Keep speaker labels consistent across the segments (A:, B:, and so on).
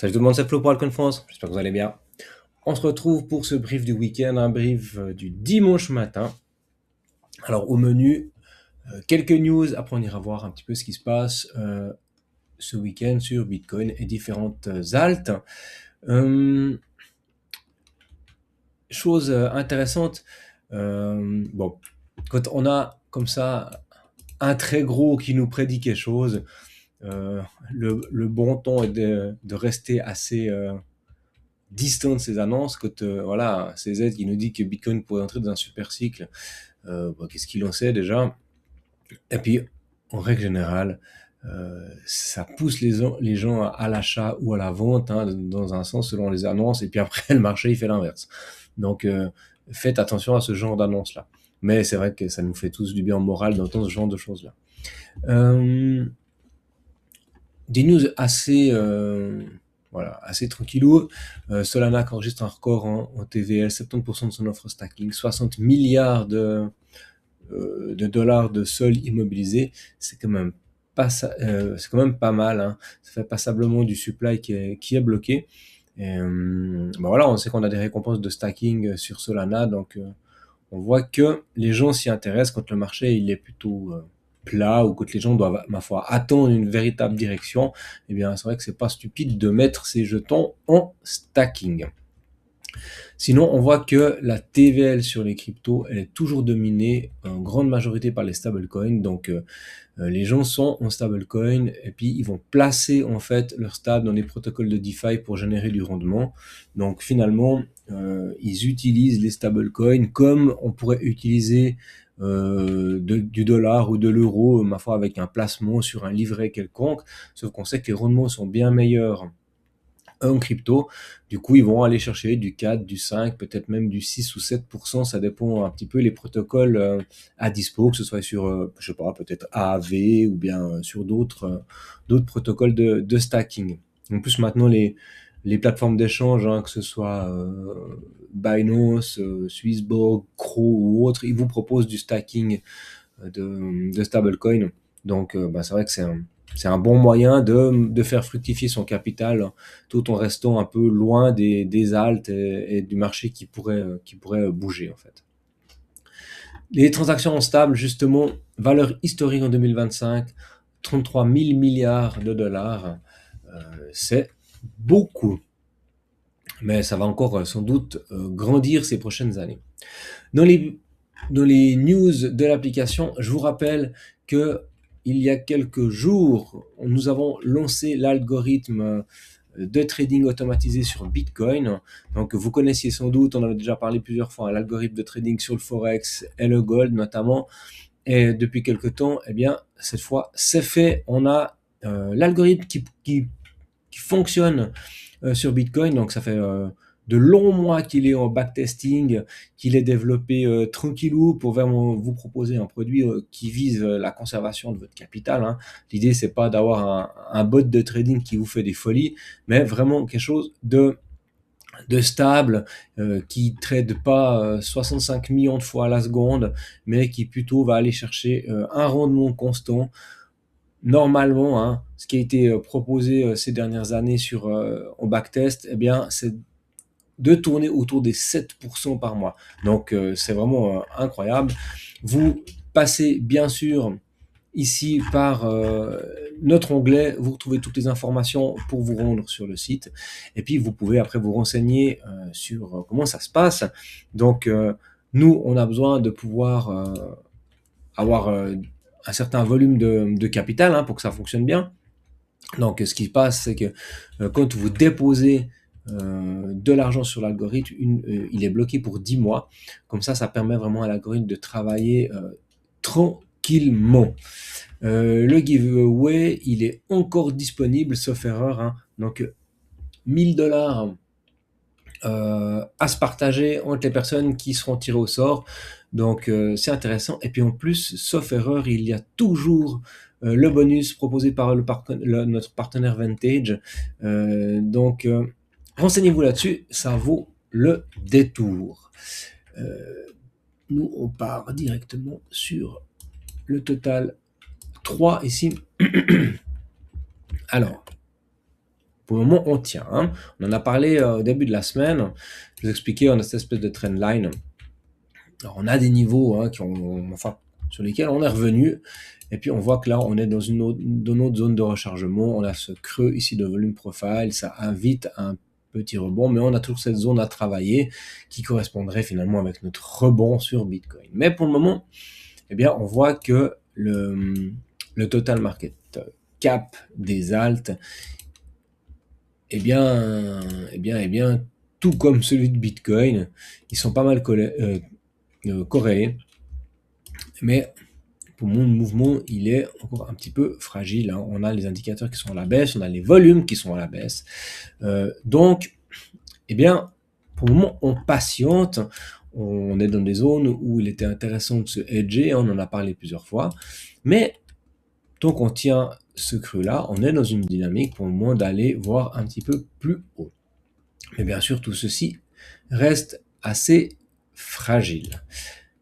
A: Salut tout le monde, c'est Flo pour Alcon France, j'espère que vous allez bien. On se retrouve pour ce brief du week-end, un brief du dimanche matin. Alors au menu, quelques news, après on ira voir un petit peu ce qui se passe ce week-end sur Bitcoin et différentes altes. Chose intéressante, bon, quand on a comme ça un très gros qui nous prédit quelque chose, le bon ton est de rester assez distant de ces annonces. Quand voilà, CZ qui nous dit que Bitcoin pourrait entrer dans un super cycle, qu'est-ce qu'il en sait déjà? Et puis, en règle générale, ça pousse les gens à l'achat ou à la vente, hein, dans un sens selon les annonces, et puis après le marché il fait l'inverse. Donc faites attention à ce genre d'annonces-là. Mais c'est vrai que ça nous fait tous du bien au moral d'entendre ce genre de choses-là. Euh, des news assez, voilà, assez tranquillou. Solana qui enregistre un record en TVL, 70% de son offre stacking, 60 milliards de dollars de sol immobilisé. C'est quand même c'est quand même pas mal, hein. Ça fait passablement du supply qui est bloqué. Et, voilà, on sait qu'on a des récompenses de stacking sur Solana, donc on voit que les gens s'y intéressent quand le marché il est plutôt plat ou quand les gens doivent, ma foi, attendre une véritable direction. Eh bien, c'est vrai que c'est pas stupide de mettre ces jetons en stacking. Sinon, on voit que la TVL sur les cryptos, elle est toujours dominée en grande majorité par les stablecoins. Donc, les gens sont en stablecoin et puis ils vont placer en fait leur stable dans les protocoles de DeFi pour générer du rendement. Donc, finalement, ils utilisent les stablecoins comme on pourrait utiliser du dollar ou de l'euro, ma foi, avec un placement sur un livret quelconque. Sauf qu'on sait que les rendements sont bien meilleurs en crypto. Du coup, ils vont aller chercher du 4, du 5, peut-être même du 6 ou 7%. Ça dépend un petit peu les protocoles à dispo, que ce soit sur, je sais pas, peut-être AAV ou bien sur d'autres protocoles de stacking. En plus, maintenant, les plateformes d'échange, hein, que ce soit Binance, Swissborg, Crow ou autres, ils vous proposent du stacking de stablecoin. Donc, c'est vrai que c'est un bon moyen de faire fructifier son capital, hein, tout en restant un peu loin des altes et du marché qui pourrait bouger en fait. Les transactions stables, justement, valeur historique en 2025, 33 000 milliards de dollars, c'est beaucoup, mais ça va encore sans doute grandir ces prochaines années. Dans les, dans les news de l'application, je vous rappelle que il y a quelques jours, nous avons lancé l'algorithme de trading automatisé sur Bitcoin. Donc, vous connaissiez sans doute, on en a déjà parlé plusieurs fois, hein, l'algorithme de trading sur le Forex et le Gold notamment. Et depuis quelques temps, eh bien, cette fois, c'est fait. On a l'algorithme qui fonctionne sur Bitcoin. Donc ça fait de longs mois qu'il est en backtesting, qu'il est développé tranquillou pour vraiment vous proposer un produit qui vise la conservation de votre capital, hein. L'idée c'est pas d'avoir un bot de trading qui vous fait des folies, mais vraiment quelque chose de stable, qui trade pas 65 millions de fois à la seconde, mais qui plutôt va aller chercher un rendement constant. Normalement, hein, ce qui a été proposé ces dernières années en backtest, eh bien, c'est de tourner autour des 7% par mois. Donc, c'est vraiment incroyable. Vous passez bien sûr ici par notre onglet, vous retrouvez toutes les informations pour vous rendre sur le site. Et puis, vous pouvez après vous renseigner sur comment ça se passe. Donc, nous, on a besoin de pouvoir avoir un certain volume de capital, hein, pour que ça fonctionne bien. Donc, ce qui se passe, c'est que quand vous déposez de l'argent sur l'algorithme, il est bloqué pour 10 mois. Comme ça permet vraiment à l'algorithme de travailler tranquillement. Le giveaway, il est encore disponible, sauf erreur, hein. Donc, 1000 dollars à se partager entre les personnes qui seront tirées au sort. Donc c'est intéressant. Et puis en plus, sauf erreur, il y a toujours le bonus proposé par notre partenaire Vantage. Donc renseignez-vous là-dessus, ça vaut le détour. Euh, Nous, on part directement sur le total 3 ici. Alors, pour le moment, on tient. Hein. On en a parlé au début de la semaine. Je vous expliquais, on a cette espèce de trendline. Alors, on a des niveaux hein, sur lesquels on est revenu. Et puis, on voit que là, on est dans dans notre zone de rechargement. On a ce creux ici de volume profile. Ça invite à un petit rebond, mais on a toujours cette zone à travailler qui correspondrait finalement avec notre rebond sur Bitcoin. Mais pour le moment, eh bien, on voit que le total market cap des alts, tout comme celui de Bitcoin, ils sont pas mal corrélés. Mais pour mon mouvement, il est encore un petit peu fragile. Hein. On a les indicateurs qui sont à la baisse, on a les volumes qui sont à la baisse. Donc, pour le moment, on patiente. On est dans des zones où il était intéressant de se hedger, on en a parlé plusieurs fois. Mais tant qu'on tient ce creux-là, on est dans une dynamique pour le moment d'aller voir un petit peu plus haut. Mais bien sûr, tout ceci reste assez fragile.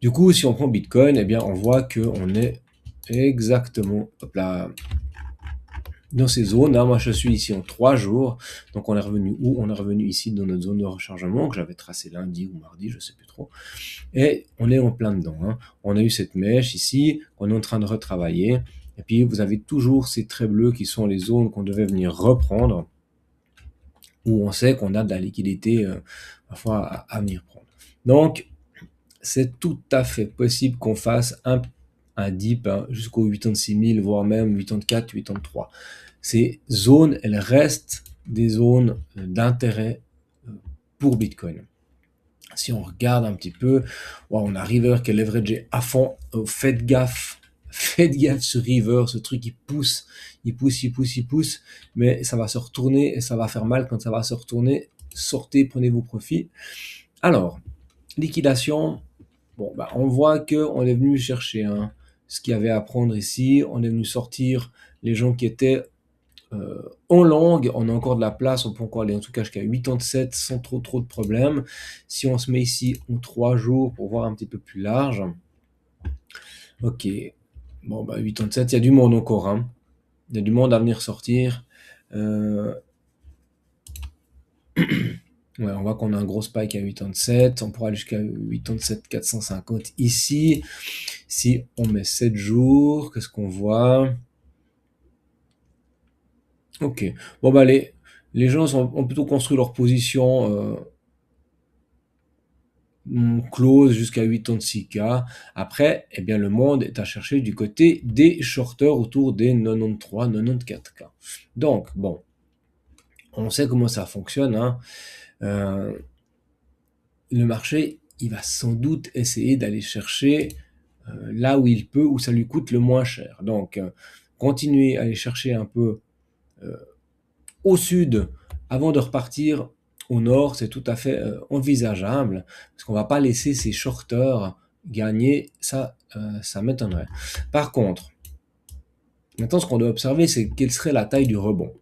A: Du coup, si on prend Bitcoin, on voit qu'on est exactement dans ces zones. Hein. Moi, je suis ici en 3 jours. Donc, on est revenu où? On est revenu ici dans notre zone de rechargement que j'avais tracé lundi ou mardi, je ne sais plus trop. Et on est en plein dedans. Hein. On a eu cette mèche ici qu'on est en train de retravailler. Et puis, vous avez toujours ces traits bleus qui sont les zones qu'on devait venir reprendre, où on sait qu'on a de la liquidité parfois à venir prendre. Donc, c'est tout à fait possible qu'on fasse un dip hein, jusqu'au 86 000, voire même 84, 83. Ces zones, elles restent des zones d'intérêt pour Bitcoin. Si on regarde un petit peu, on a River qui est leveragé à fond. Faites gaffe sur River, ce truc il pousse, mais ça va se retourner et ça va faire mal quand ça va se retourner. Sortez, prenez vos profits. Alors, liquidation, on voit qu'on est venu chercher ce qu'il y avait à prendre ici. On est venu sortir les gens qui étaient en longue. On a encore de la place. On peut encore aller en tout cas jusqu'à 87 sans trop de problèmes. Si on se met ici en 3 jours pour voir un petit peu plus large. Ok. 87, il y a du monde encore. Hein. Il y a du monde à venir sortir. Ouais, on voit qu'on a un gros spike à 87, on pourra aller jusqu'à 87 450 ici. Si on met 7 jours, qu'est-ce qu'on voit? Ok, les gens ont plutôt construit leur position close jusqu'à 86K. Après, le monde est à chercher du côté des shorters autour des 93, 94K. Donc, on sait comment ça fonctionne, hein. Le marché, il va sans doute essayer d'aller chercher là où il peut, où ça lui coûte le moins cher. Donc, continuer à aller chercher un peu au sud avant de repartir au nord, c'est tout à fait envisageable, parce qu'on va pas laisser ces shorters gagner, ça m'étonnerait. Par contre, maintenant, ce qu'on doit observer, c'est quelle serait la taille du rebond.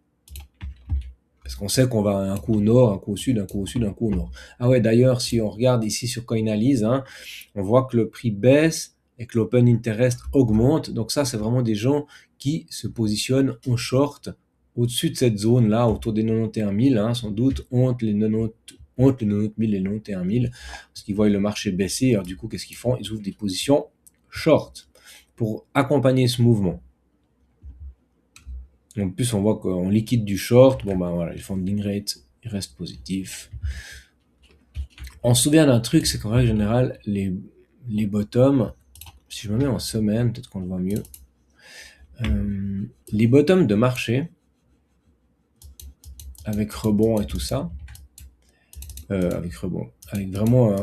A: Parce qu'on sait qu'on va un coup au nord, un coup au sud, un coup au sud, un coup au nord. Ah ouais, d'ailleurs, si on regarde ici sur Coinalyse, hein, on voit que le prix baisse et que l'open interest augmente. Donc ça, c'est vraiment des gens qui se positionnent en short au-dessus de cette zone-là, autour des 91 000, hein, sans doute, entre les 90 000 et les 91 000, parce qu'ils voient le marché baisser. Alors du coup, qu'est-ce qu'ils font? Ils ouvrent des positions short pour accompagner ce mouvement. En plus, on voit qu'on liquide du short. Les funding rates, ils restent positifs. On se souvient d'un truc, c'est qu'en règle générale, les bottoms, si je me mets en semaine, peut-être qu'on le voit mieux, les bottoms de marché, avec rebond et tout ça, avec vraiment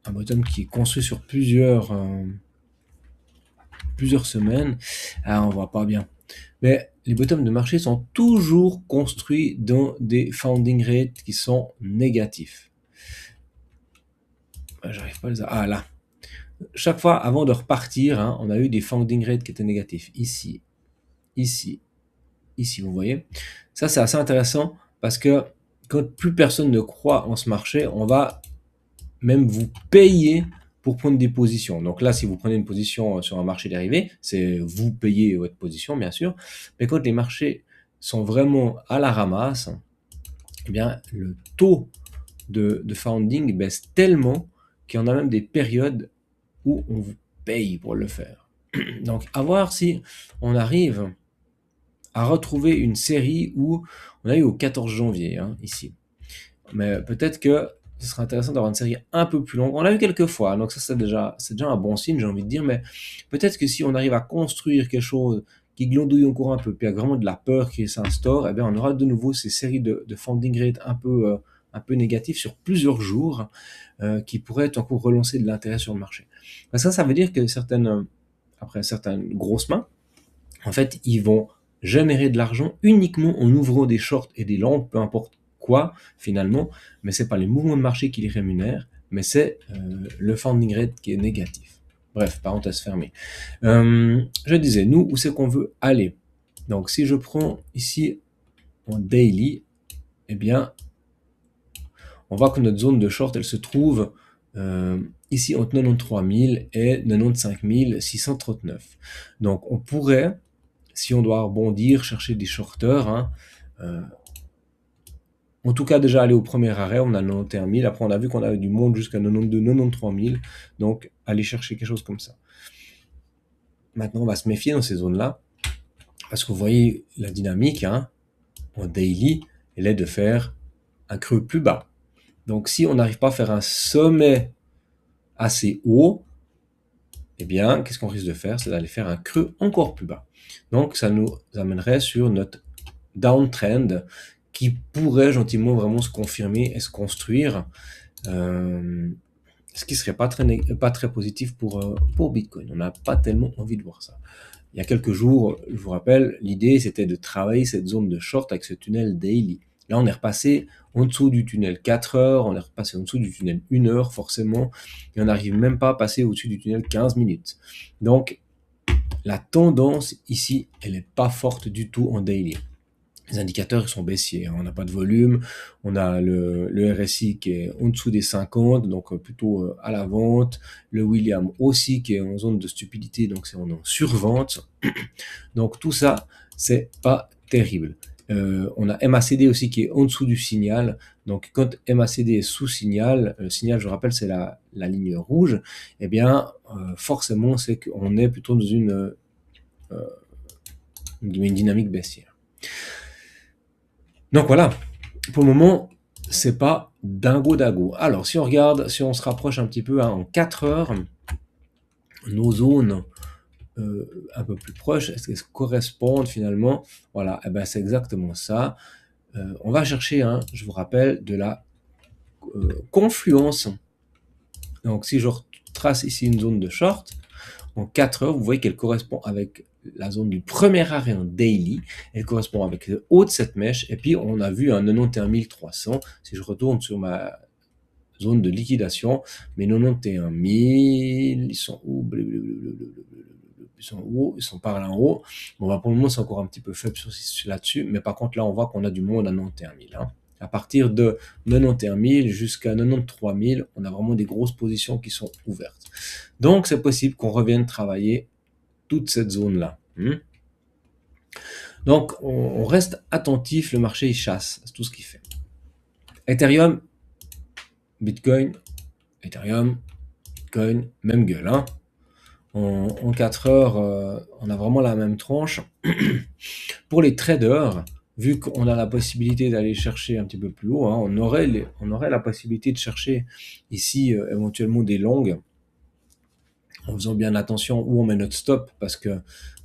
A: un bottom qui est construit sur plusieurs semaines, on voit pas bien. Mais les bottoms de marché sont toujours construits dans des funding rates qui sont négatifs. J'arrive pas à les... Ah là. Chaque fois, avant de repartir, hein, on a eu des funding rates qui étaient négatifs. Ici, vous voyez. Ça, c'est assez intéressant parce que quand plus personne ne croit en ce marché, on va même vous payer pour prendre des positions. Donc là, si vous prenez une position sur un marché dérivé, c'est vous payez votre position, bien sûr. Mais quand les marchés sont vraiment à la ramasse, eh bien, le taux de founding baisse tellement qu'il y en a même des périodes où on vous paye pour le faire. Donc, à voir si on arrive à retrouver une série où on a eu au 14 janvier, hein, ici. Mais peut-être que ce serait intéressant d'avoir une série un peu plus longue. On l'a vu quelques fois, donc ça c'est déjà un bon signe, j'ai envie de dire, mais peut-être que si on arrive à construire quelque chose qui glandouille encore un peu, puis il y a vraiment de la peur qui s'instaure, eh bien on aura de nouveau ces séries de funding rate un peu négatifs sur plusieurs jours, qui pourraient encore relancer de l'intérêt sur le marché. Parce que ça veut dire que après certaines grosses mains, en fait, ils vont générer de l'argent uniquement en ouvrant des shorts et des longs, peu importe quoi finalement, mais c'est pas les mouvements de marché qui les rémunèrent, mais c'est le funding rate qui est négatif. Bref, parenthèse fermée. Je disais, nous, où c'est qu'on veut aller? Donc, si je prends ici en daily, eh bien, on voit que notre zone de short, elle se trouve ici entre 93 000 et 95 639. Donc, on pourrait, si on doit rebondir, chercher des shorters, hein, en tout cas déjà aller au premier arrêt, on a 91 000, après on a vu qu'on avait du monde jusqu'à 92, 93 000, donc aller chercher quelque chose comme ça. Maintenant on va se méfier dans ces zones-là, parce que vous voyez la dynamique, hein, en daily, elle est de faire un creux plus bas. Donc si on n'arrive pas à faire un sommet assez haut, eh bien, qu'est-ce qu'on risque de faire? C'est d'aller faire un creux encore plus bas. Donc ça nous amènerait sur notre downtrend qui pourrait gentiment vraiment se confirmer et se construire, ce qui serait pas très positif pour Bitcoin. On n'a pas tellement envie de voir ça. Il y a quelques jours, je vous rappelle, l'idée c'était de travailler cette zone de short avec ce tunnel daily. Là, on est repassé en dessous du tunnel 4 heures, on est repassé en dessous du tunnel 1 heure forcément, et on n'arrive même pas à passer au-dessus du tunnel 15 minutes. Donc, la tendance ici, elle n'est pas forte du tout en daily. Les indicateurs ils sont baissiers, hein. On n'a pas de volume, on a le RSI qui est en dessous des 50, donc plutôt à la vente, le William aussi qui est en zone de stupidité, donc c'est en survente. Donc tout ça, c'est pas terrible. On a MACD aussi qui est en dessous du signal, donc quand MACD est sous signal, le signal je rappelle c'est la ligne rouge, eh bien forcément c'est qu'on est plutôt dans une dynamique baissière. Donc voilà, pour le moment, c'est pas dingo dago. Alors, si on regarde, si on se rapproche un petit peu en 4 heures, nos zones un peu plus proches, est-ce qu'elles correspondent finalement? Voilà, et ben c'est exactement ça. On va chercher, hein, je vous rappelle, de la confluence. Donc, si je trace ici une zone de short, en 4 heures, vous voyez qu'elle correspond avec la zone du premier arrêt en daily, elle correspond avec le haut de cette mèche, et puis on a vu un 91 300, si je retourne sur ma zone de liquidation, mais 91 000, ils sont où? Ils sont où? Ils sont par là en haut. Bon, bah pour le moment, c'est encore un petit peu faible là-dessus, mais par contre, là, on voit qu'on a du monde à 91 000. Hein. À partir de 91 000 jusqu'à 93 000, on a vraiment des grosses positions qui sont ouvertes. Donc, c'est possible qu'on revienne travailler toute cette zone-là. Donc, on reste attentif, le marché, il chasse, c'est tout ce qu'il fait. Ethereum, Bitcoin, Ethereum, Bitcoin, même gueule. Hein. En 4 heures, on a vraiment la même tranche. Pour les traders, vu qu'on a la possibilité d'aller chercher un petit peu plus haut, hein, on aurait la possibilité de chercher ici éventuellement des longues, en faisant bien attention où on met notre stop, parce que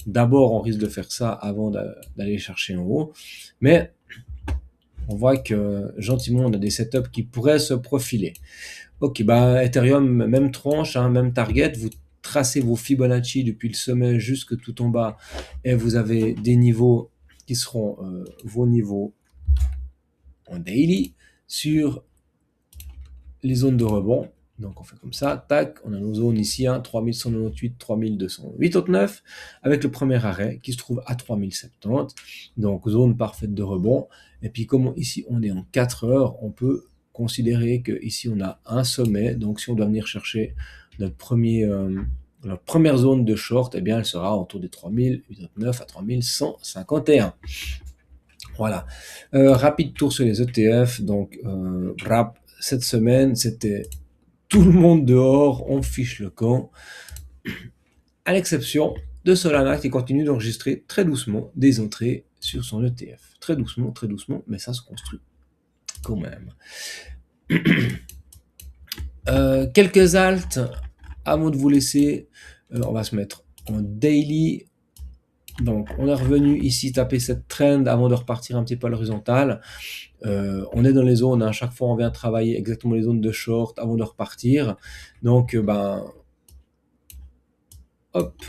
A: d'abord on risque de faire ça avant d'aller chercher en haut, mais on voit que gentiment on a des setups qui pourraient se profiler. Ok, bah Ethereum, même tranche, hein, même target, vous tracez vos Fibonacci depuis le sommet jusque tout en bas, et vous avez des niveaux qui seront vos niveaux en daily sur les zones de rebond. Donc on fait comme ça, tac, on a nos zones ici, hein, 3198, 3289, avec le premier arrêt qui se trouve à 3070, donc zone parfaite de rebond. Et puis comme ici on est en 4 heures, on peut considérer que ici on a un sommet, donc si on doit venir chercher notre première zone de short, eh bien elle sera autour des 3089 à 3151. Voilà. Rapide tour sur les ETF. Donc, rap, cette semaine, c'était tout le monde dehors, on fiche le camp, à l'exception de Solana qui continue d'enregistrer très doucement des entrées sur son ETF. Très doucement, mais ça se construit quand même. Quelques alts avant de vous laisser. On va se mettre en daily. Donc, on est revenu ici taper cette trend avant de repartir un petit peu à l'horizontale. On est dans les zones, à chaque fois on vient travailler exactement les zones de short avant de repartir. Donc, hop,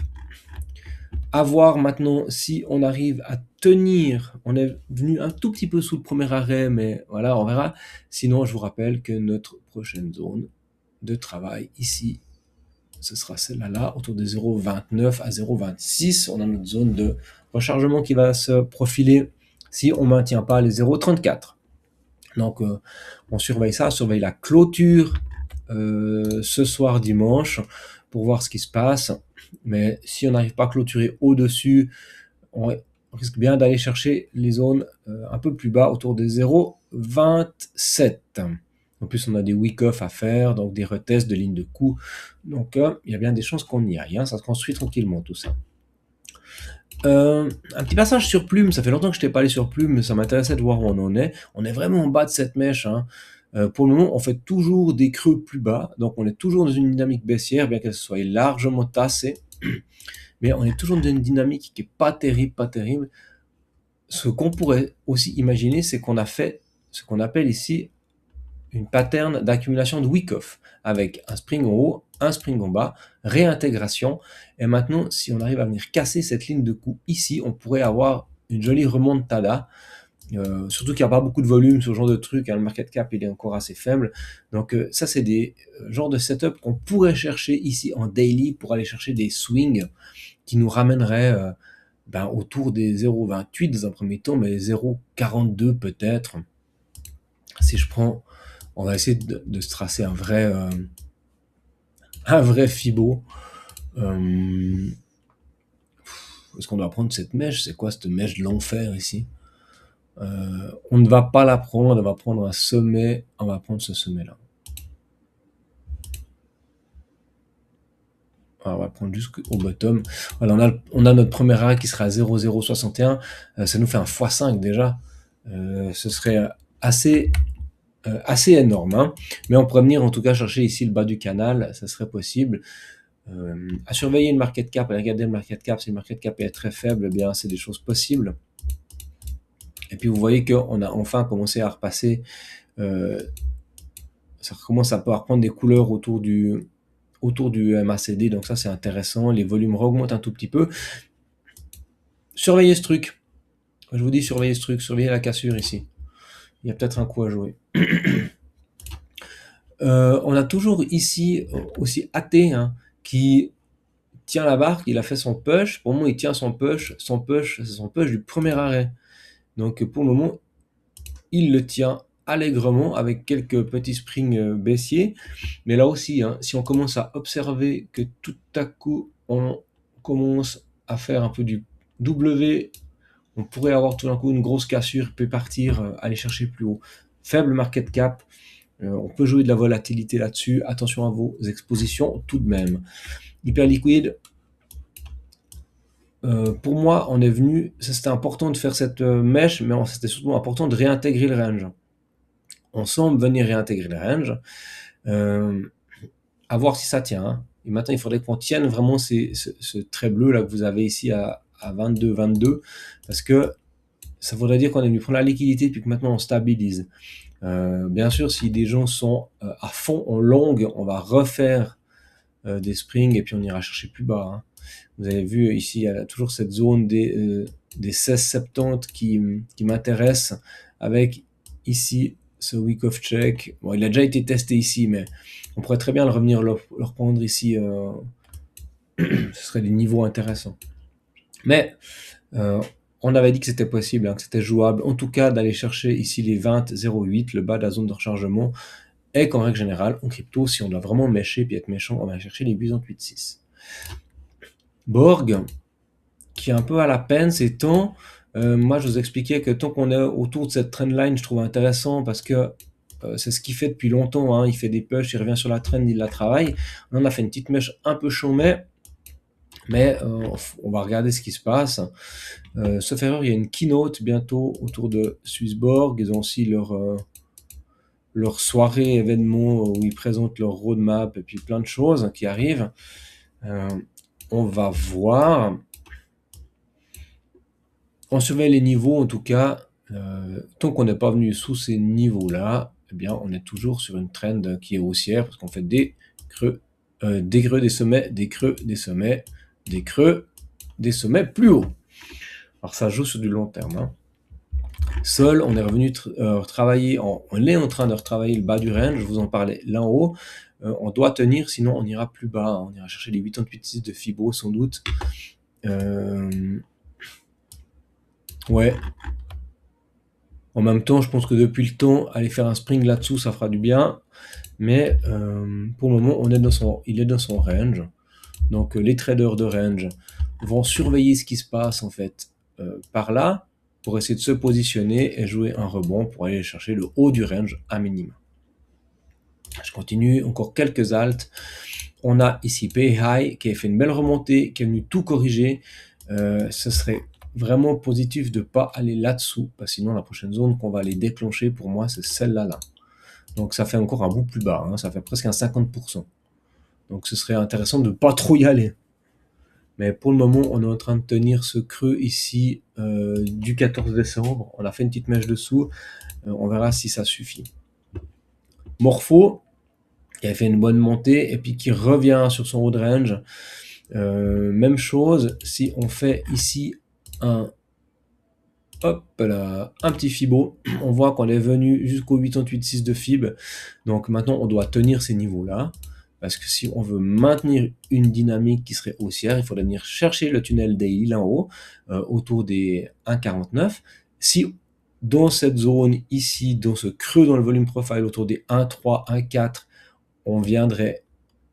A: à voir maintenant si on arrive à tenir. On est venu un tout petit peu sous le premier arrêt, mais voilà, on verra. Sinon, je vous rappelle que notre prochaine zone de travail ici, ce sera celle-là, autour de 0,29 à 0,26. On a notre zone de rechargement qui va se profiler si on ne maintient pas les 0,34. Donc, on surveille ça, on surveille la clôture ce soir dimanche pour voir ce qui se passe. Mais si on n'arrive pas à clôturer au-dessus, on risque bien d'aller chercher les zones un peu plus bas, autour des 0,27. En plus, on a des week-off à faire, donc des retests de lignes de coup. Donc, il y a bien des chances qu'on y aille. Hein. Ça se construit tranquillement, tout ça. Un petit passage sur Plume, ça fait longtemps que je n'étais pas allé sur Plume, mais ça m'intéressait de voir où on en est. On est vraiment en bas de cette mèche. Hein. Pour le moment, on fait toujours des creux plus bas, donc on est toujours dans une dynamique baissière, bien qu'elle soit largement tassée. Mais on est toujours dans une dynamique qui n'est pas terrible, pas terrible. Ce qu'on pourrait aussi imaginer, c'est qu'on a fait ce qu'on appelle ici une pattern d'accumulation de week-off, avec un spring en haut, un spring en bas, réintégration. Et maintenant, si on arrive à venir casser cette ligne de coup ici, on pourrait avoir une jolie remontada. Surtout qu'il n'y a pas beaucoup de volume, ce genre de truc, hein, le market cap il est encore assez faible. Donc ça c'est des genres de setup qu'on pourrait chercher ici en daily pour aller chercher des swings qui nous ramèneraient autour des 0,28 dans un premier temps, mais 0,42 peut-être. Si je prends, on va essayer de se tracer un vrai Fibo. Est-ce qu'on doit prendre cette mèche? C'est quoi cette mèche de l'enfer ici? On ne va pas la prendre, on va prendre un sommet, on va prendre ce sommet-là. On va prendre jusqu'au bottom. Voilà, on a notre premier arrêt qui sera à 0,061. Ça nous fait un x5 déjà. Ce serait assez énorme. Hein. Mais on pourrait venir en tout cas chercher ici le bas du canal. Ça serait possible. À surveiller le market cap, à regarder le market cap. Si le market cap est très faible, eh bien c'est des choses possibles. Et puis vous voyez qu'on a enfin commencé à repasser. Ça commence à pouvoir prendre des couleurs autour du MACD, donc ça c'est intéressant, les volumes augmentent un tout petit peu. Surveillez ce truc, je vous dis surveillez ce truc, surveillez la cassure ici, il y a peut-être un coup à jouer. On a toujours ici aussi AT qui tient la barre, il a fait son push, pour le moment il tient son push, c'est son push du premier arrêt, donc pour le moment il le tient allègrement avec quelques petits springs baissiers, mais là aussi, si on commence à observer que tout à coup on commence à faire un peu du W, on pourrait avoir tout d'un coup une grosse cassure, peut partir, aller chercher plus haut. Faible market cap, on peut jouer de la volatilité là-dessus, attention à vos expositions tout de même. Hyper liquide, pour moi on est venu, c'était important de faire cette mèche, mais c'était surtout important de réintégrer le range. On semble venir réintégrer le range, à voir si ça tient. Hein. Et maintenant, il faudrait qu'on tienne vraiment ce trait bleu là que vous avez ici à 22, parce que ça voudrait dire qu'on est venu prendre la liquidité puis que maintenant on stabilise. Bien sûr, si des gens sont à fond en longue, on va refaire des springs et puis on ira chercher plus bas. Hein. Vous avez vu ici, il y a toujours cette zone des 16,70 qui m'intéresse, avec ici ce week of check. Bon, il a déjà été testé ici, mais on pourrait très bien le reprendre ici. Ce serait des niveaux intéressants. Mais on avait dit que c'était possible, que c'était jouable. En tout cas, d'aller chercher ici les 20,08, le bas de la zone de rechargement, et qu'en règle générale, en crypto, si on doit vraiment mêcher puis être méchant, on va chercher les 8,6. Borg, qui est un peu à la peine ces temps, Moi, je vous expliquais que tant qu'on est autour de cette trendline, je trouve intéressant parce que c'est ce qu'il fait depuis longtemps, hein. Il fait des pushs, il revient sur la trend, il la travaille. On a fait une petite mèche un peu chômée, mais on va regarder ce qui se passe. Sauf erreur, il y a une keynote bientôt autour de Swissborg. Ils ont aussi leur soirée événement où ils présentent leur roadmap et puis plein de choses qui arrivent. On va voir. On surveille les niveaux en tout cas. Tant qu'on n'est pas venu sous ces niveaux-là, eh bien, on est toujours sur une trend qui est haussière parce qu'on fait des creux, des sommets, des creux, des sommets, des creux, des sommets plus hauts. Alors ça joue sur du long terme, hein. Seul, on est revenu travailler, on est en train de retravailler le bas du range, je vous en parlais là en haut. On doit tenir, sinon on ira plus bas, hein. On ira chercher les 88,6 de Fibo sans doute. Ouais. En même temps, je pense que depuis le temps, aller faire un spring là-dessous, ça fera du bien. Mais pour le moment, il est dans son range. Donc les traders de range vont surveiller ce qui se passe en fait par là pour essayer de se positionner et jouer un rebond pour aller chercher le haut du range à minima. Je continue, encore quelques alts. On a ici PayHigh qui a fait une belle remontée, qui est venu tout corriger. Ce serait vraiment positif de ne pas aller là-dessous, parce que sinon la prochaine zone qu'on va aller déclencher, pour moi, c'est celle-là. Là. Donc ça fait encore un bout plus bas, hein, ça fait presque un 50%. Donc ce serait intéressant de ne pas trop y aller. Mais pour le moment, on est en train de tenir ce creux ici du 14 décembre. On a fait une petite mèche dessous. On verra si ça suffit. Morpho, qui a fait une bonne montée et puis qui revient sur son haut de range. Même chose, si on fait ici un petit Fibo, on voit qu'on est venu jusqu'au 88,6 de Fib. Donc maintenant, on doit tenir ces niveaux-là. Parce que si on veut maintenir une dynamique qui serait haussière, il faudrait venir chercher le tunnel daily là en haut, autour des 1,49. Si dans cette zone ici, dans ce creux dans le volume profile, autour des 1,3, 1,4, on viendrait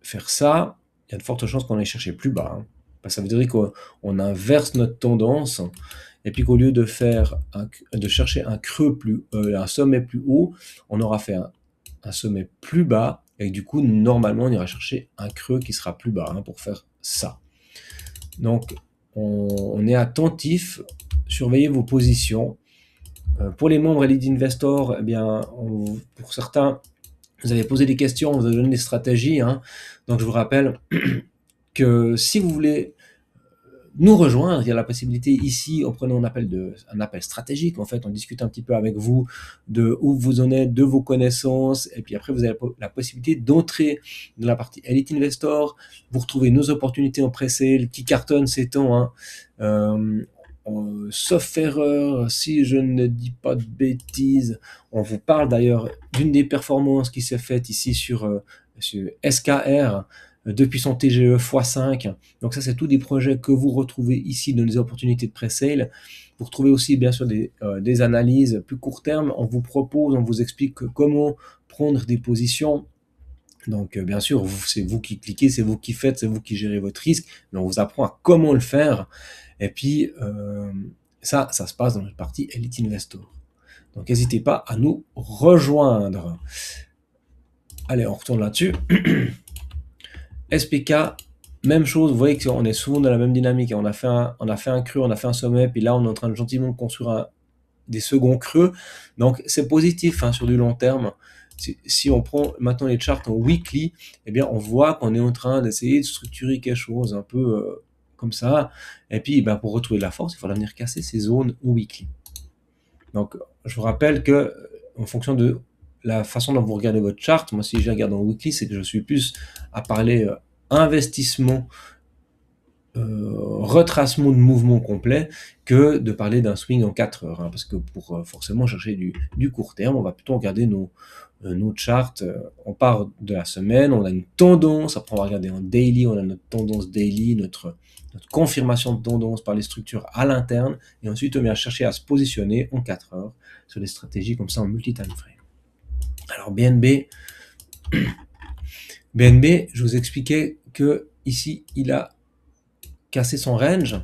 A: faire ça, il y a de fortes chances qu'on aille chercher plus bas. Hein. Ça veut dire qu'on inverse notre tendance, et puis qu'au lieu de chercher un creux un sommet plus haut, on aura fait un sommet plus bas, et du coup, normalement, on ira chercher un creux qui sera plus bas, hein, pour faire ça. Donc, on est attentif, surveillez vos positions. Pour les membres Elite Investor, eh bien, pour certains, vous avez posé des questions, on vous a donné des stratégies, hein. Donc je vous rappelle que si vous voulez nous rejoindre, il y a la possibilité ici, en prenant un appel stratégique, en fait, on discute un petit peu avec vous de où vous en êtes, de vos connaissances, et puis après vous avez la possibilité d'entrer dans la partie Elite Investor, vous retrouvez nos opportunités en pré-sale qui cartonnent ces temps, hein. Sauf erreur, si je ne dis pas de bêtises, on vous parle d'ailleurs d'une des performances qui s'est faite ici sur SKR depuis son TGE x5. Donc ça, c'est tous des projets que vous retrouvez ici dans les opportunités de pré-sale. Vous retrouvez aussi bien sûr des analyses plus court terme. On vous propose, on vous explique comment prendre des positions. Donc bien sûr, c'est vous qui cliquez, c'est vous qui faites, c'est vous qui gérez votre risque, mais on vous apprend à comment le faire. Et puis, ça se passe dans notre partie Elite Investor. Donc, n'hésitez pas à nous rejoindre. Allez, on retourne là-dessus. SPK, même chose. Vous voyez qu'on est souvent dans la même dynamique. On a fait un creux, on a fait un sommet, puis là, on est en train de gentiment construire des seconds creux. Donc, c'est positif, hein, sur du long terme. Si on prend maintenant les charts en weekly, eh bien, on voit qu'on est en train d'essayer de structurer quelque chose un peu comme ça. Et puis, pour retrouver de la force, il faudra venir casser ces zones au weekly. Donc, je vous rappelle que, en fonction de la façon dont vous regardez votre chart, moi, si je regarde en weekly, c'est que je suis plus à parler investissement, retracement de mouvement complet, que de parler d'un swing en 4 heures. Hein, parce que pour forcément chercher du court terme, on va plutôt regarder nos charts. On part de la semaine, on a une tendance, après on va regarder en daily, on a notre tendance daily, notre confirmation de tendance par les structures à l'interne, et ensuite on vient chercher à se positionner en 4 heures sur des stratégies comme ça en multi-time frame. Alors BNB, je vous expliquais que ici il a cassé son range,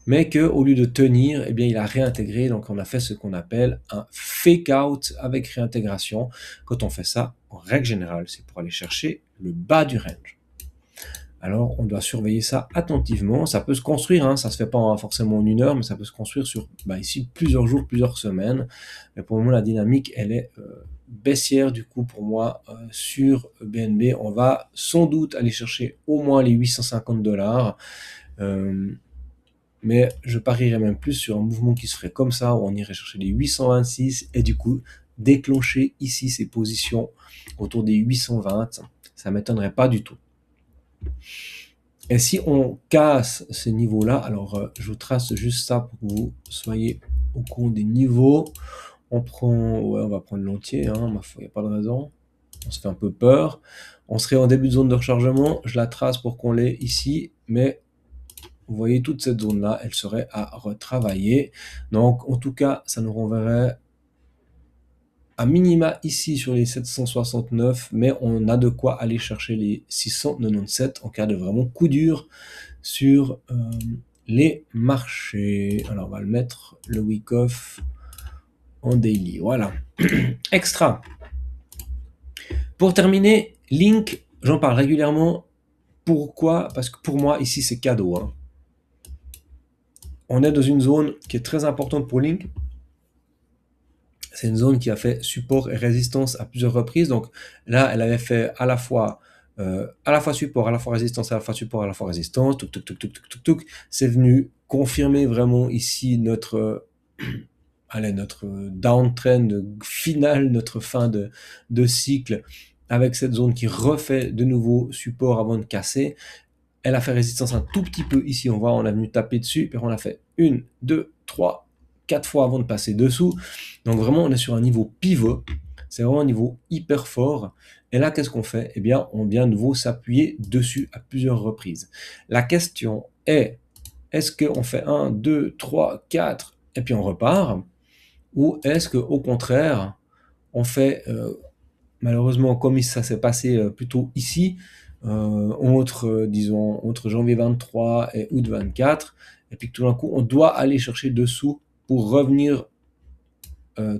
A: mais qu'au lieu de tenir, eh bien, il a réintégré. Donc, on a fait ce qu'on appelle un fake out avec réintégration. Quand on fait ça, en règle générale, c'est pour aller chercher le bas du range. Alors, on doit surveiller ça attentivement. Ça peut se construire, hein, ça se fait pas forcément en une heure, mais ça peut se construire sur, ici, plusieurs jours, plusieurs semaines. Mais pour le moment, la dynamique, elle est baissière, du coup, pour moi, sur BNB. On va sans doute aller chercher au moins les 850 $. Mais je parierais même plus sur un mouvement qui se ferait comme ça, où on irait chercher les 826 et du coup déclencher ici ces positions autour des 820. Ça m'étonnerait pas du tout. Et si on casse ces niveaux-là, alors je vous trace juste ça pour que vous soyez au courant des niveaux. On va prendre l'entier, hein, il n'y a pas de raison. On se fait un peu peur. On serait en début de zone de rechargement. Je la trace pour qu'on l'ait ici, mais vous voyez, toute cette zone-là, elle serait à retravailler. Donc, en tout cas, ça nous renverrait à minima ici sur les 769, mais on a de quoi aller chercher les 697 en cas de vraiment coup dur sur les marchés. Alors, on va le mettre, le week-off, en daily. Voilà. Extra. Pour terminer, Link, j'en parle régulièrement. Pourquoi? Parce que pour moi, ici, c'est cadeau. Hein. On est dans une zone qui est très importante pour Link. C'est une zone qui a fait support et résistance à plusieurs reprises. Donc là, elle avait fait à la fois support, à la fois résistance, à la fois support, à la fois résistance. C'est venu confirmer vraiment ici notre downtrend final, notre fin de cycle avec cette zone qui refait de nouveau support avant de casser. Elle a fait résistance un tout petit peu ici, on voit, on a venu taper dessus, puis on a fait 1, 2, 3, 4 fois avant de passer dessous. Donc vraiment, on est sur un niveau pivot, c'est vraiment un niveau hyper fort. Et là, qu'est-ce qu'on fait? Eh bien, on vient de nouveau s'appuyer dessus à plusieurs reprises. La question est-ce qu'on fait 1, 2, 3, 4, et puis on repart? Ou est-ce qu'au contraire, on fait, malheureusement, comme ça s'est passé plutôt ici, entre janvier 23 et août 24, et puis que tout d'un coup, on doit aller chercher dessous pour revenir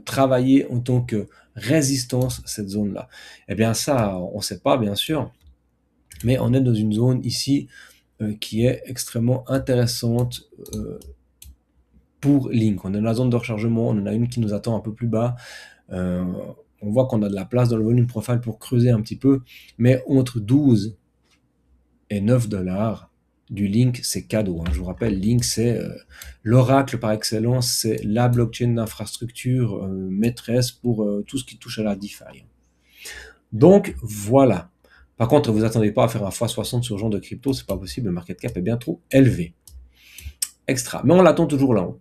A: travailler en tant que résistance cette zone-là. Eh bien ça, on ne sait pas, bien sûr, mais on est dans une zone ici qui est extrêmement intéressante pour Link. On est dans la zone de rechargement, on en a une qui nous attend un peu plus bas. On voit qu'on a de la place dans le volume profile pour creuser un petit peu, mais entre 12 et 9 $, du Link, c'est cadeau. Hein. Je vous rappelle, Link, c'est l'oracle par excellence, c'est la blockchain d'infrastructure maîtresse pour tout ce qui touche à la DeFi. Donc, voilà. Par contre, vous attendez pas à faire un x60 sur ce genre de crypto, c'est pas possible, le market cap est bien trop élevé. Extra. Mais on l'attend toujours là-haut.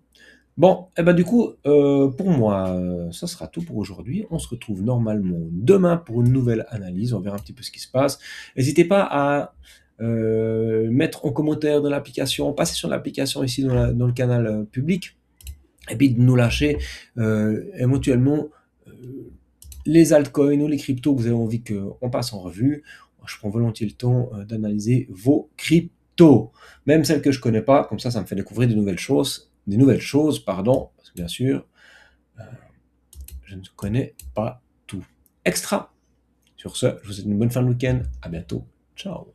A: Bon, et ben du coup, pour moi, ça sera tout pour aujourd'hui. On se retrouve normalement demain pour une nouvelle analyse. On verra un petit peu ce qui se passe. N'hésitez pas à mettre en commentaire de l'application, passer sur l'application ici dans le canal public, et puis de nous lâcher éventuellement les altcoins ou les cryptos que vous avez envie qu'on passe en revue. Je prends volontiers le temps d'analyser vos cryptos, même celles que je connais pas, comme ça me fait découvrir des nouvelles choses, parce que bien sûr, je ne connais pas tout. Extra. Sur ce, je vous souhaite une bonne fin de week-end. À bientôt. Ciao.